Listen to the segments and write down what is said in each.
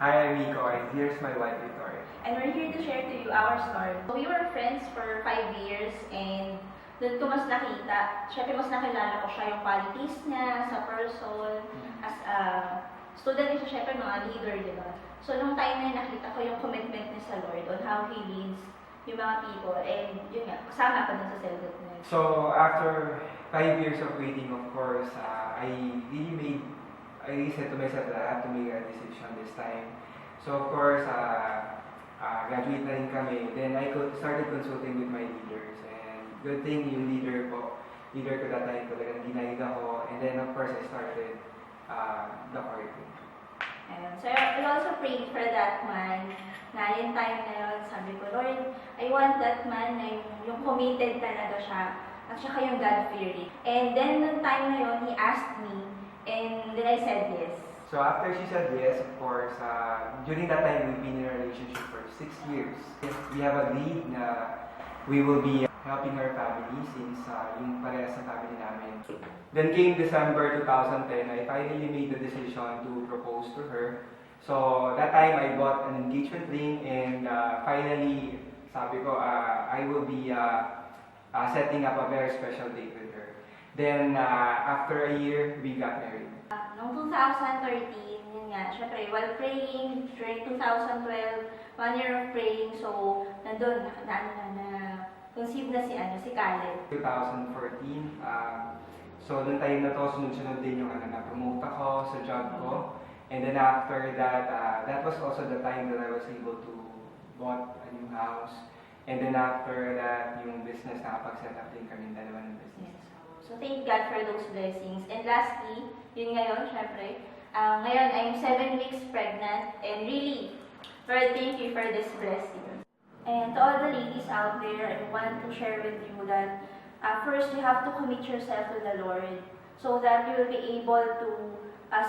Hi, I'm Nico, and here's my wife, Victoria. And we're here to share to you our story. We were friends for 5 years and doon ko mas nakita, syempre mas nakilala ko siya yung qualities niya sa person, as a student din siya, syempre mga leader, di ba? So nung time na yun, nakita ko yung commitment niya sa Lord on how He leads yung mga people, and yun nga, kasama ko dun sa cellgroup na yun. So, after 5 years of waiting, of course, I really said to myself that I have to make a decision this time. So, of course, graduate na rin kami. Then, started consulting with my leaders. And good thing, yung leader ko that time talagang ginahid ako. And then, of course, I started the courting. And so, I also prayed for that man, na yung time na yun, sabi ko, Lord, I want that man na yung committed talaga siya, at saka yung God-fearing. And then, nung time na yun, he asked me, and then I said yes. So after she said yes, of course, during that time, we've been in a relationship for 6 years. We have agreed na we will be helping her family since yung parehas sa family namin. Then came December 2010, I finally made the decision to propose to her. So that time, I bought an engagement ring and finally, sabi ko, I will be setting up a very special date with her. Then after a year, we got married. Noong 2013, yun nga, syempre, while praying, during 2012, 1 year of praying, so, nandun, conceive na si Caleb. 2014, so noong time na to, sunod-sunod din yung na-promote ako sa job ko. And then after that, that was also the time that I was able to bought a new house. And then after that, yung business, nakapag-set up din kami dalawa ng business. Yes. So, thank God for those blessings. And lastly, yun ngayon, syempre, ngayon I'm 7 weeks pregnant, and really, Lord, thank you for this blessing. And to all the ladies out there, I want to share with you that first, you have to commit yourself to the Lord so that you will be able to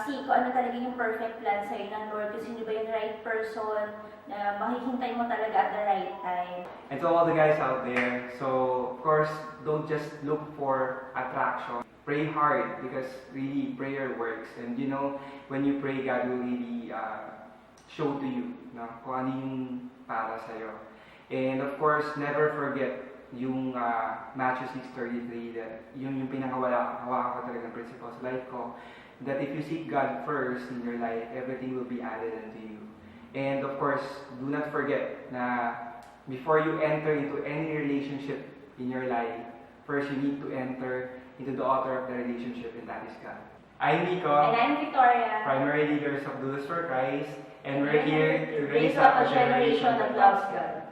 see kung ano talaga yung perfect plan sa'yo ng Lord, kung sino ba yung right person na mahihintay mo talaga at the right time. And to all the guys out there, so of course, don't just look for attraction. Pray hard because really prayer works. And you know, when you pray, God will really show to you kung ano yung para sa'yo. And of course, never forget yung Matthew 6:33, that yung pinakawala ko talaga ng principle sa life ko, that if you seek God first in your life, everything will be added unto you. And of course, do not forget na before you enter into any relationship in your life, first you need to enter into the author of the relationship, and that is God. I'm Nico. And I'm Victoria. Primary leaders of Dudes for Christ, and we're here to raise up a generation that loves God.